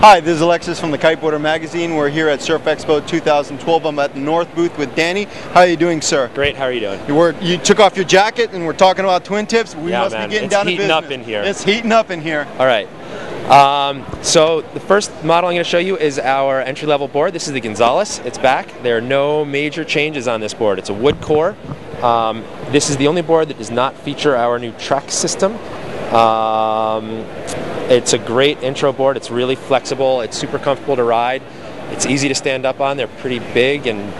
Hi, this is Alexis from the Kiteboarder magazine. We're here at Surf Expo 2012. I'm at the North booth with Danny. How are you doing, sir? Great. How are you doing? You took off your jacket and we're talking about twin tips. We must man. be getting It's down to heating business. up in here. It's heating up in here. All right. So the first model I'm going to show you is our entry-level board. This is the Gonzalez. It's back. There are no major changes on this board. It's a wood core. This is the only board that does not feature our new track system. It's a great intro board. It's really flexible. It's super comfortable to ride. It's easy to stand up on. They're pretty big and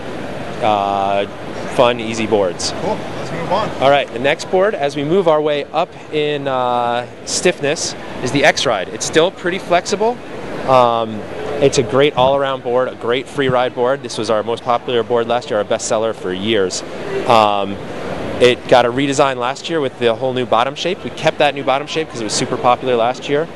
fun, easy boards. Cool. Let's move on. All right. The next board, as we move our way up in stiffness, is the X-Ride. It's still pretty flexible. It's a great all-around board, a great free ride board. This was our most popular board last year, our bestseller for years. It got a redesign last year with the whole new bottom shape. We kept that new bottom shape because it was super popular last year.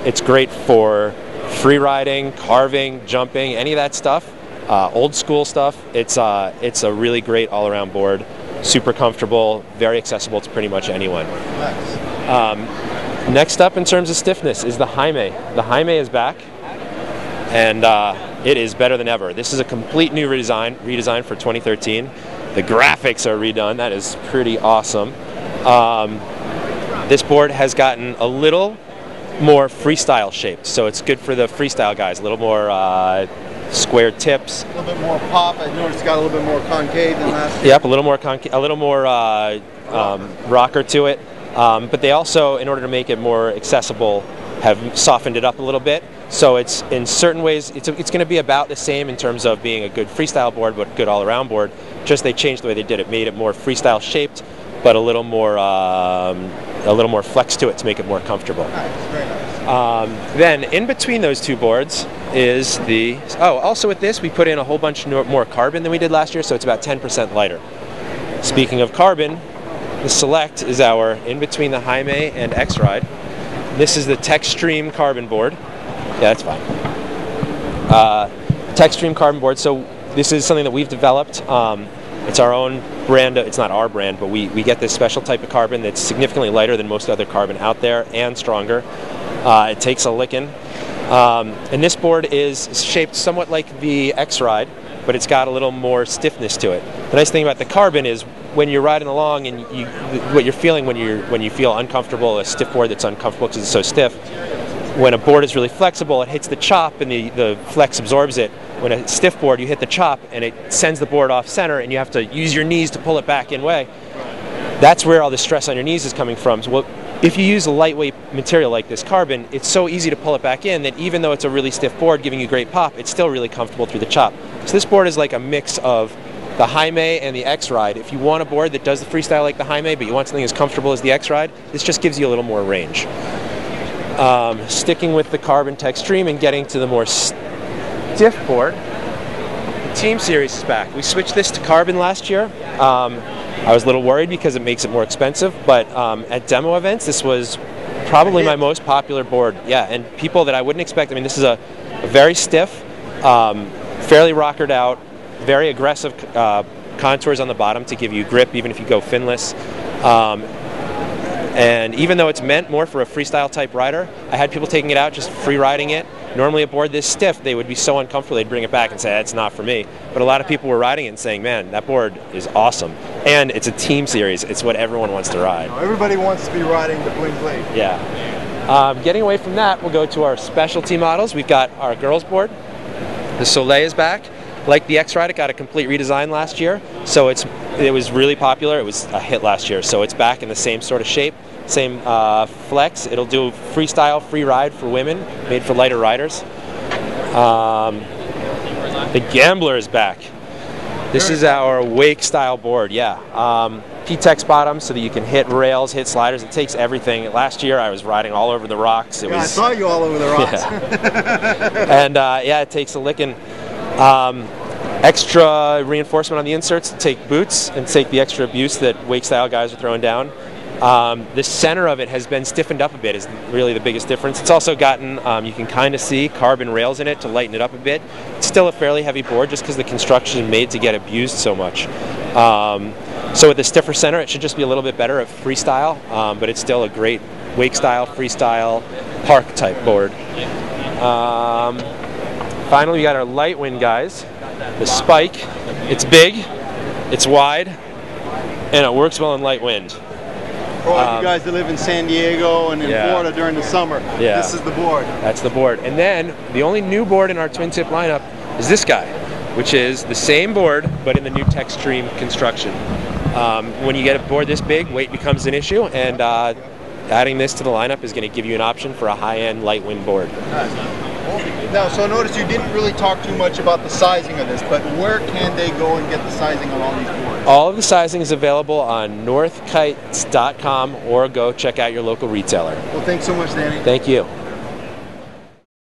It's great for free riding, carving, jumping, any of that stuff. Old school stuff. It's a really great all-around board. Super comfortable, very accessible to pretty much anyone. Nice. Next up in terms of stiffness is the Jaime. The Jaime is back, and it is better than ever. This is a complete new redesign for 2013. The graphics are redone. That is pretty awesome. This board has gotten a little more freestyle shaped, so it's good for the freestyle guys. A little more square tips. A little bit more pop. I noticed it's got a little bit more concave than last year. Yep, a little more rocker to it. But they also, in order to make it more accessible, have softened it up a little bit. So it's in certain ways, it's going to be about the same in terms of being a good freestyle board, but good all-around board. Just they changed the way they did it, made it more freestyle shaped, but a little more flex to it to make it more comfortable. Nice, very nice. Then in between those two boards is the also with this we put in a whole bunch more carbon than we did last year, so it's about 10% lighter. Speaking of carbon, the Select is our in between the Jaime and X-Ride. This is the Techstream carbon board. Yeah, that's fine. Techstream carbon board. So this is something that we've developed. It's our own brand. It's not our brand, but we get this special type of carbon that's significantly lighter than most other carbon out there and stronger. It takes a licking. And this board is shaped somewhat like the X-Ride, but it's got a little more stiffness to it. The nice thing about the carbon is when you're riding along and what you're feeling when you feel uncomfortable, a stiff board that's uncomfortable because it's so stiff. When a board is really flexible, it hits the chop and the flex absorbs it. When a stiff board, you hit the chop and it sends the board off center and you have to use your knees to pull it back in way. That's where all the stress on your knees is coming from. So, if you use a lightweight material like this carbon, it's so easy to pull it back in that even though it's a really stiff board giving you great pop, it's still really comfortable through the chop. So this board is like a mix of the Jaime and the X-Ride. If you want a board that does the freestyle like the Jaime, but you want something as comfortable as the X-Ride, this just gives you a little more range. Sticking with the carbon Techstream and getting to the more stiff board, the Team Series is back. We switched this to carbon last year. I was a little worried because it makes it more expensive, but at demo events, this was probably my most popular board. Yeah, and people that I wouldn't expect. I mean, this is a very stiff, fairly rockered out, very aggressive contours on the bottom to give you grip, even if you go finless. And even though it's meant more for a freestyle type rider, I had people taking it out just free riding it. Normally a board this stiff, they would be so uncomfortable they'd bring it back and say, that's not for me. But a lot of people were riding it and saying, man, that board is awesome. And it's a Team Series. It's what everyone wants to ride. Everybody wants to be riding the Bling Bling. Yeah. Getting away from that, we'll go to our specialty models. We've got our girls board. The Soleil is back. Like the X-Ride, it got a complete redesign last year. So it was really popular. It was a hit last year. So it's back in the same sort of shape. Same flex. It'll do freestyle, free ride for women, made for lighter riders. The Gambler is back. This is our wake style board, yeah. P-Tex bottom so that you can hit rails, hit sliders. It takes everything. Last year I was riding all over the rocks. I saw you all over the rocks. Yeah. And yeah, it takes a licking. Extra reinforcement on the inserts to take boots and take the extra abuse that wake style guys are throwing down. The center of it has been stiffened up a bit is really the biggest difference. It's also gotten, you can kind of see carbon rails in it to lighten it up a bit. It's still a fairly heavy board just because the construction is made to get abused so much. So with the stiffer center, it should just be a little bit better at freestyle, but it's still a great wake style, freestyle, park type board. Finally, we got our light wind guys. The Spike. It's big, it's wide, and it works well in light wind. For all you guys that live in San Diego and in Florida during the summer, this is the board. That's the board. And then the only new board in our twin tip lineup is this guy, which is the same board but in the new Textreme construction. When you get a board this big, weight becomes an issue, and adding this to the lineup is going to give you an option for a high-end light wind board. Now, so notice you didn't really talk too much about the sizing of this, but where can they go and get the sizing on all these boards? All of the sizing is available on northkites.com, or go check out your local retailer. Well, thanks so much, Danny. Thank you.